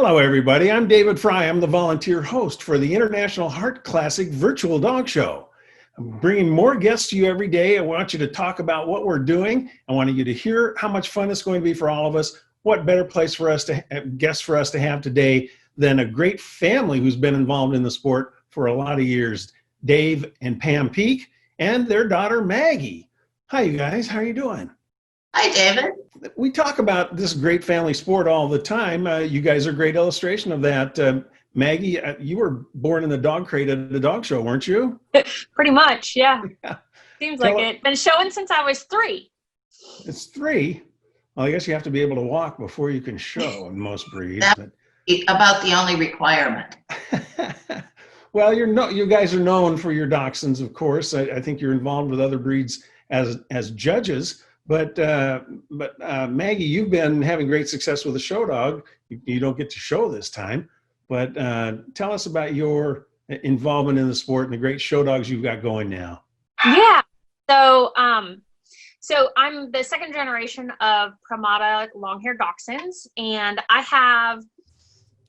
Hello, everybody. I'm David Frei. I'm the volunteer host for the International Heart Classic Virtual Dog Show. I'm bringing more guests to you every day. I want you to talk about what we're doing. I want you to hear how much fun it's going to be for all of us. What better place for us to guests for us to have today than a great family who's been involved in the sport for a lot of years, Dave and Pam Peak and their daughter Maggie. Hi, you guys. How are you doing? Hi, David. We talk about this great family sport all the time. You guys are a great illustration of that. Maggie, you were born in a dog crate at a dog show, weren't you? Pretty much, yeah. Seems like Tell- it. Been showing since I was 3. It's 3. Well, I guess you have to be able to walk before you can show in most breeds. That's about the only requirement. Well, you guys are known for your dachshunds, of course. I think you're involved with other breeds as judges. But Maggie, you've been having great success with a show dog. You don't get to show this time, but tell us about your involvement in the sport and the great show dogs you've got going now. Yeah. So I'm the second generation of Pramada long-haired dachshunds, and I have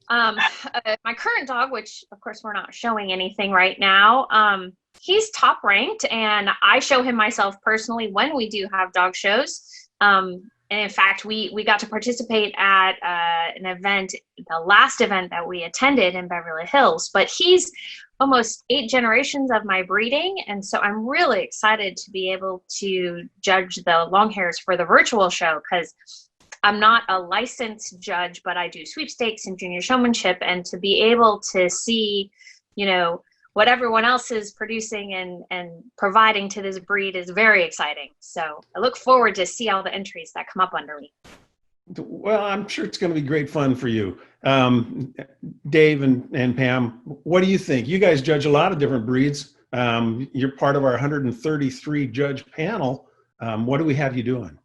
my current dog, which of course we're not showing anything right now. He's top ranked, and I show him myself personally when we do have dog shows. And in fact, we got to participate at an event, the last event that we attended in Beverly Hills. But he's almost 8 generations of my breeding, and so I'm really excited to be able to judge the long hairs for the virtual show, because I'm not a licensed judge, but I do sweepstakes and junior showmanship, and to be able to see, what everyone else is producing and providing to this breed is very exciting. So I look forward to see all the entries that come up under me. Well, I'm sure it's going to be great fun for you. Dave and Pam, what do you think? You guys judge a lot of different breeds. You're part of our 133 judge panel. What do we have you doing?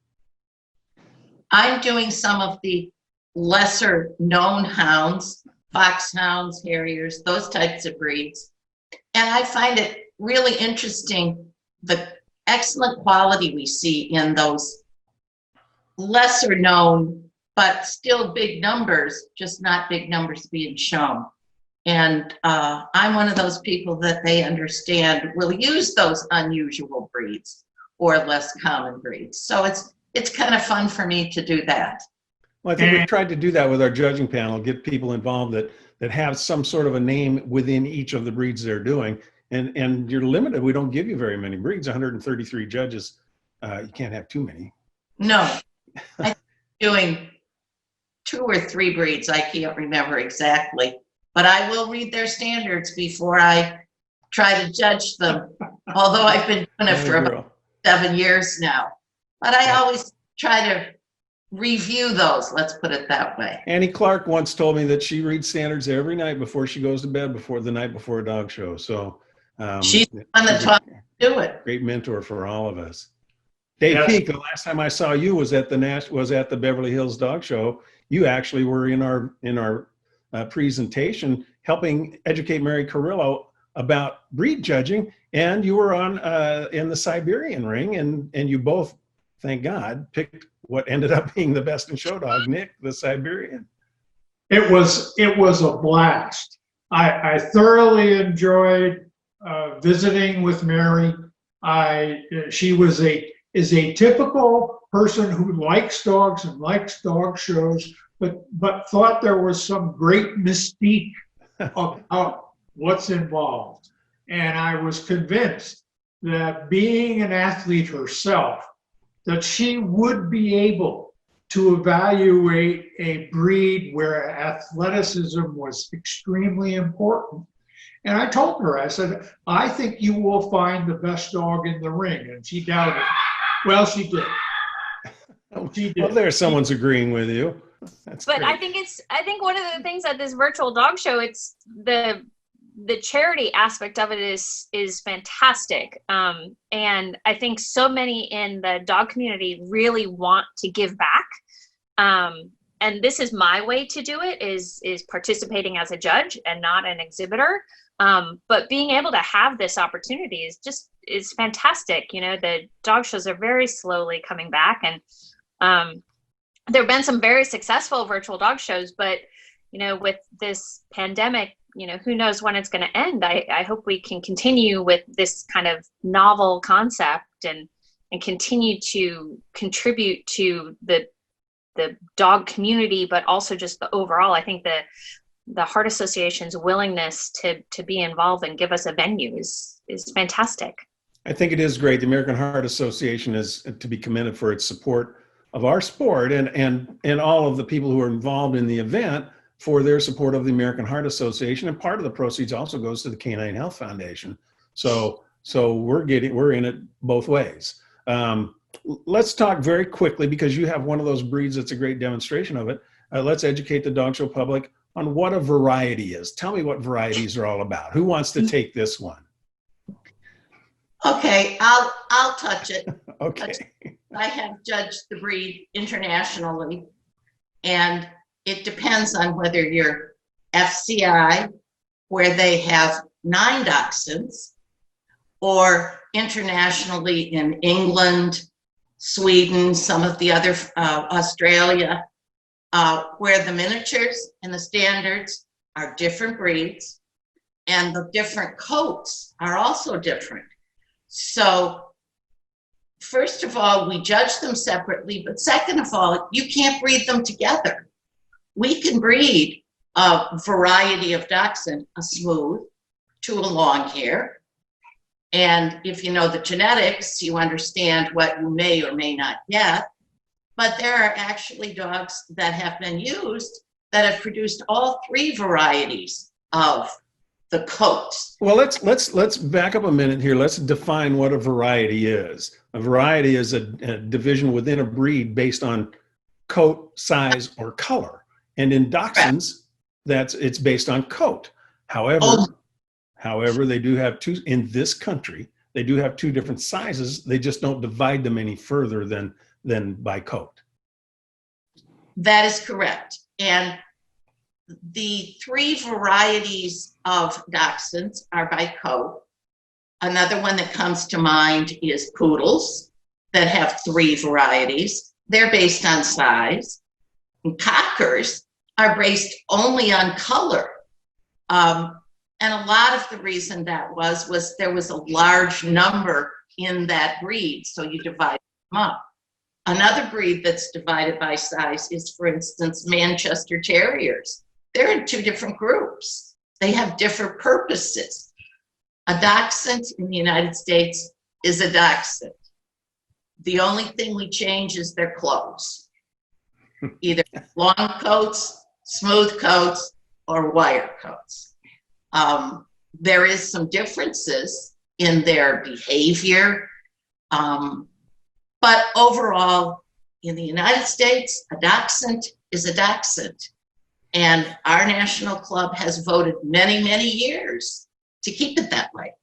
I'm doing some of the lesser known hounds, foxhounds, harriers, those types of breeds. And I find it really interesting, the excellent quality we see in those lesser known, but still big numbers, just not big numbers being shown. And I'm one of those people that they understand will use those unusual breeds or less common breeds. So it's kind of fun for me to do that. Well, I think we've tried to do that with our judging panel, get people involved that have some sort of a name within each of the breeds they're doing. And you're limited. We don't give you very many breeds, 133 judges. You can't have too many. No, I'm doing 2 or 3 breeds. I can't remember exactly, but I will read their standards before I try to judge them. Although I've been doing it for about 7 years now, but I always try to review those, let's put it that way. Annie Clark once told me that she reads standards every night before she goes to bed, before the night before a dog show. So she's on the top to do it. Great mentor for all of us. Dave Peak, the last time I saw you was at the Beverly Hills Dog Show. You actually were in our presentation helping educate Mary Carrillo about breed judging, and you were on in the Siberian ring, and you both, thank God, picked what ended up being the best in show dog, Nick, the Siberian. It was a blast. I thoroughly enjoyed visiting with Mary. She is a typical person who likes dogs and likes dog shows, but thought there was some great mystique about what's involved. And I was convinced that being an athlete herself, that she would be able to evaluate a breed where athleticism was extremely important. And I told her, I said, I think you will find the best dog in the ring. And she doubted. Well, she did. She did. Well, there someone's agreeing with you. That's but great. I think one of the things at this virtual dog show, it's the charity aspect of it is fantastic. And I think so many in the dog community really want to give back. And this is my way to do it, is participating as a judge and not an exhibitor. But being able to have this opportunity is fantastic. The dog shows are very slowly coming back, and there have been some very successful virtual dog shows, but with this pandemic, who knows when it's going to end. I hope we can continue with this kind of novel concept and continue to contribute to the dog community, but also just the overall. I think the Heart Association's willingness to be involved and give us a venue is fantastic. I think it is great. The American Heart Association is to be commended for its support of our sport and all of the people who are involved in the event for their support of the American Heart Association. And part of the proceeds also goes to the Canine Health Foundation. So we're in it both ways. Let's talk very quickly, because you have one of those breeds that's a great demonstration of it. Let's educate the dog show public on what a variety is. Tell me what varieties are all about. Who wants to take this one? Okay, I'll touch it. Okay. I have judged the breed internationally, and it depends on whether you're FCI, where they have 9 dachshunds, or internationally in England, Sweden, some of the other, Australia, where the miniatures and the standards are different breeds, and the different coats are also different. So first of all, we judge them separately, but second of all, you can't breed them together. We can breed a variety of dachshund, a smooth to a long hair. And if you know the genetics, you understand what you may or may not get. But there are actually dogs that have been used that have produced all 3 varieties of the coats. Well, let's back up a minute here. Let's define what a variety is. A variety is a division within a breed based on coat, size, or color. And in dachshunds, it's based on coat. However, they do have 2 in this country. They do have 2 different sizes. They just don't divide them any further than by coat. That is correct. And the 3 varieties of dachshunds are by coat. Another one that comes to mind is poodles that have 3 varieties. They're based on size. And cockers are based only on color. And a lot of the reason that was there was a large number in that breed, so you divide them up. Another breed that's divided by size is, for instance, Manchester Terriers. They're in 2 different groups. They have different purposes. A dachshund in the United States is a dachshund. The only thing we change is their clothes. Either long coats, smooth coats, or wire coats. There is some differences in their behavior, but overall, in the United States, a dachshund is a dachshund. And our national club has voted many, many years to keep it that way.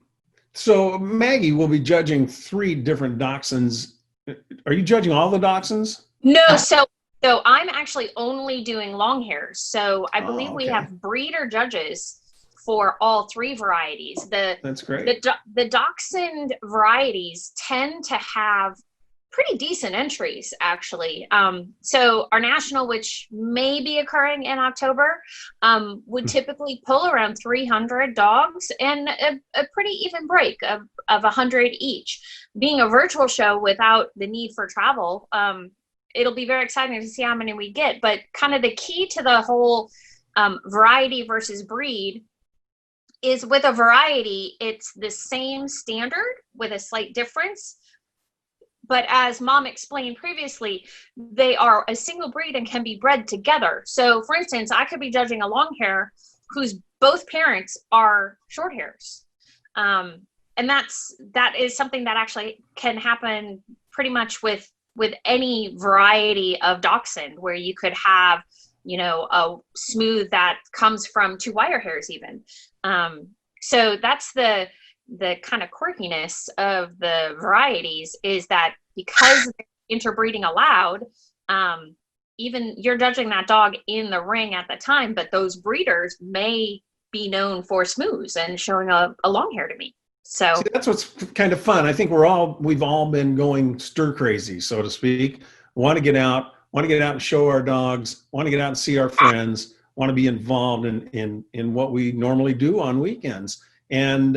So Maggie will be judging 3 different dachshunds. Are you judging all the dachshunds? No, so I'm actually only doing long hairs. So I believe we have breeder judges for all 3 varieties. That's great. The dachshund varieties tend to have pretty decent entries, actually. So our national, which may be occurring in October, would typically pull around 300 dogs and a pretty even break of 100 each. Being a virtual show without the need for travel, it'll be very exciting to see how many we get. But kind of the key to the whole variety versus breed is, with a variety, it's the same standard with a slight difference. But as Mom explained previously, they are a single breed and can be bred together. So for instance, I could be judging a long hair whose both parents are short hairs. And that is something that actually can happen pretty much with any variety of dachshund, where you could have, a smooth that comes from 2 wire hairs even. So that's the kind of quirkiness of the varieties, is that because interbreeding allowed, even you're judging that dog in the ring at the time, but those breeders may be known for smooths and showing a long hair to me. So see, that's what's kind of fun. I think we've all been going stir crazy, so to speak. Want to get out and show our dogs, want to get out and see our friends, want to be involved in what we normally do on weekends. And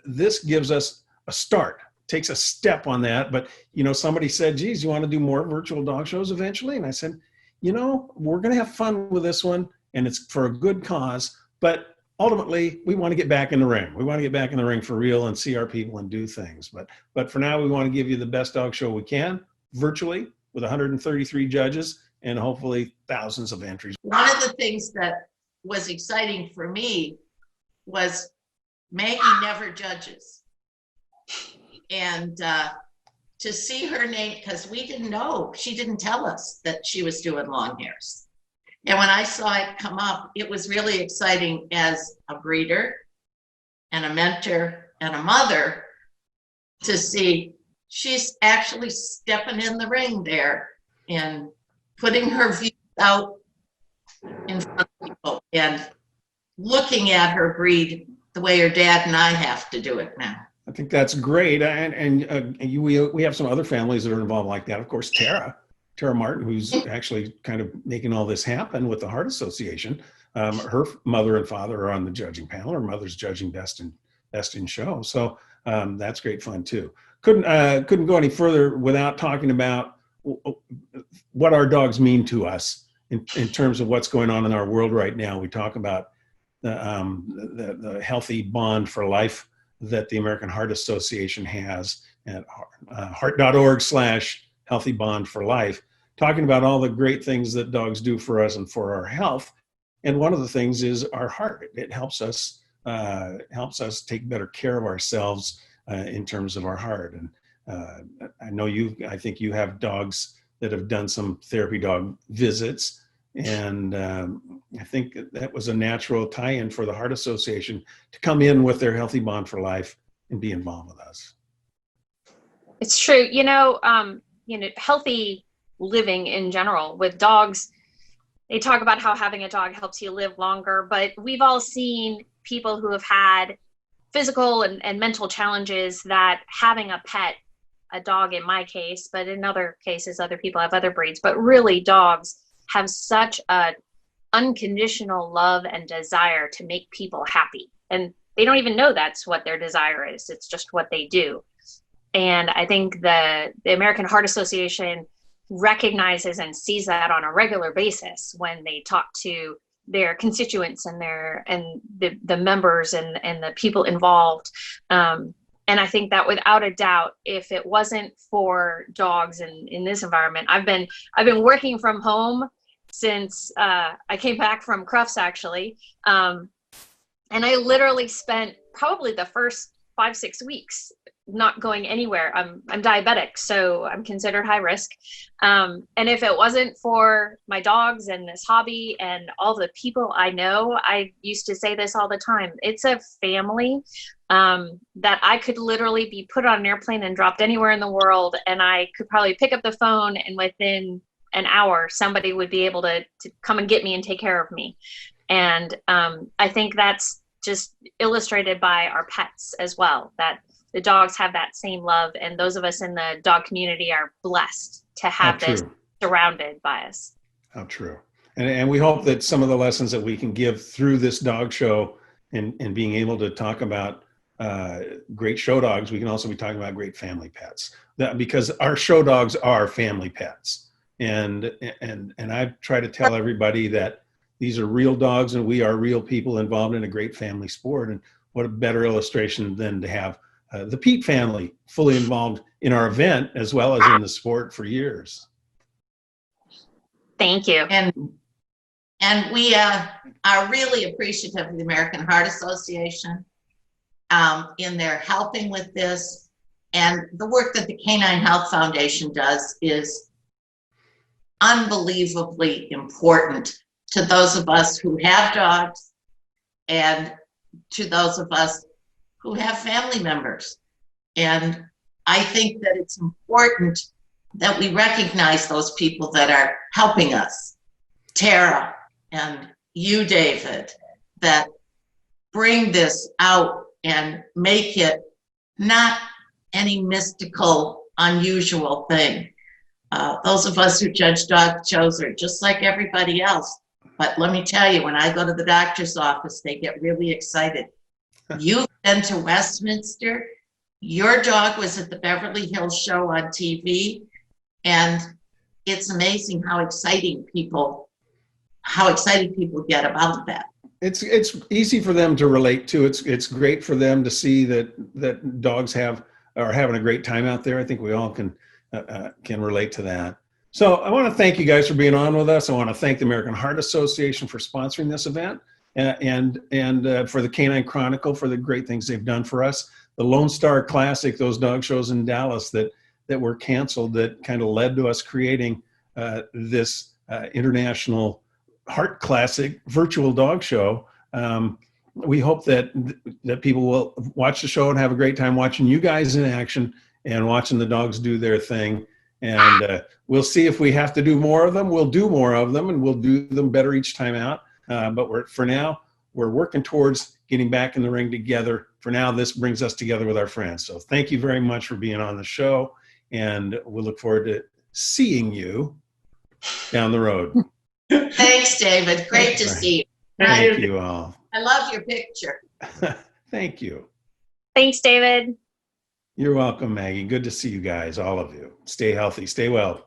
this gives us a start, takes a step on that. But, somebody said, geez, you want to do more virtual dog shows eventually? And I said, we're going to have fun with this one, and it's for a good cause. But ultimately, we want to get back in the ring. We want to get back in the ring for real and see our people and do things. But for now, we want to give you the best dog show we can, virtually, with 133 judges and hopefully thousands of entries. One of the things that was exciting for me was Maggie never judges. And to see her name, because we didn't know, she didn't tell us that she was doing long hairs. And when I saw it come up, it was really exciting as a breeder and a mentor and a mother to see she's actually stepping in the ring there and putting her views out in front of people and looking at her breed the way her dad and I have to do it now. I think that's great. We have some other families that are involved like that. Of course, Tara Martin, who's actually kind of making all this happen with the Heart Association. Her mother and father are on the judging panel. Her mother's judging best in show. So that's great fun too. Couldn't go any further without talking about what our dogs mean to us in terms of what's going on in our world right now. We talk about the healthy bond for life that the American Heart Association has at heart.org/healthy bond for life, talking about all the great things that dogs do for us and for our health. And one of the things is our heart. It helps us take better care of ourselves in terms of our heart. And I think you have dogs that have done some therapy dog visits. And I think that was a natural tie-in for the Heart Association to come in with their Healthy Bond for Life and be involved with us. It's true. Healthy living in general with dogs, they talk about how having a dog helps you live longer, but we've all seen people who have had physical and mental challenges that having a pet, a dog in my case, but in other cases, other people have other breeds, but really dogs have such an unconditional love and desire to make people happy. And they don't even know that's what their desire is. It's just what they do. And I think the American Heart Association recognizes and sees that on a regular basis when they talk to their constituents and the members and the people involved. And I think that without a doubt, if it wasn't for dogs in this environment, I've been working from home since I came back from Crufts, actually. And I literally spent probably the first 5-6 weeks not going anywhere. I'm diabetic, so I'm considered high risk. And if it wasn't for my dogs and this hobby and all the people I know, I used to say this all the time, it's a family that I could literally be put on an airplane and dropped anywhere in the world, and I could probably pick up the phone and within an hour somebody would be able to come and get me and take care of me. And I think that's just illustrated by our pets as well, that the dogs have that same love, and those of us in the dog community are blessed to have this surrounded by us. How true. And we hope that some of the lessons that we can give through this dog show and being able to talk about great show dogs, we can also be talking about great family pets, because our show dogs are family pets. And I try to tell everybody that these are real dogs and we are real people involved in a great family sport. And what a better illustration than to have the Peat family fully involved in our event as well as in the sport for years. Thank you. And we are really appreciative of the American Heart Association in their helping with this. And the work that the Canine Health Foundation does is unbelievably important to those of us who have dogs and to those of us who have family members. And I think that it's important that we recognize those people that are helping us. Tara and you, David, that bring this out and make it not any mystical, unusual thing. Those of us who judge dog shows are just like everybody else. But let me tell you, when I go to the doctor's office, they get really excited. You've been to Westminster. Your dog was at the Beverly Hills show on TV, and it's amazing how excited people get about that. It's easy for them to relate to. It's great for them to see that dogs are having a great time out there. I think we all can relate to that. So I want to thank you guys for being on with us. I want to thank the American Heart Association for sponsoring this event, and for the Canine Chronicle for the great things they've done for us. The Lone Star Classic, those dog shows in Dallas that were canceled, that kind of led to us creating this international Heart Classic virtual dog show. We hope that people will watch the show and have a great time watching you guys in action and watching the dogs do their thing. And we'll see if we have to do more of them. We'll do more of them, and we'll do them better each time out. But for now, we're working towards getting back in the ring together. For now, this brings us together with our friends. So thank you very much for being on the show, and we'll look forward to seeing you down the road. Thanks, David. Great to see you. Thank you all. I love your picture. Thank you. Thanks, David. You're welcome, Maggie. Good to see you guys, all of you. Stay healthy. Stay well.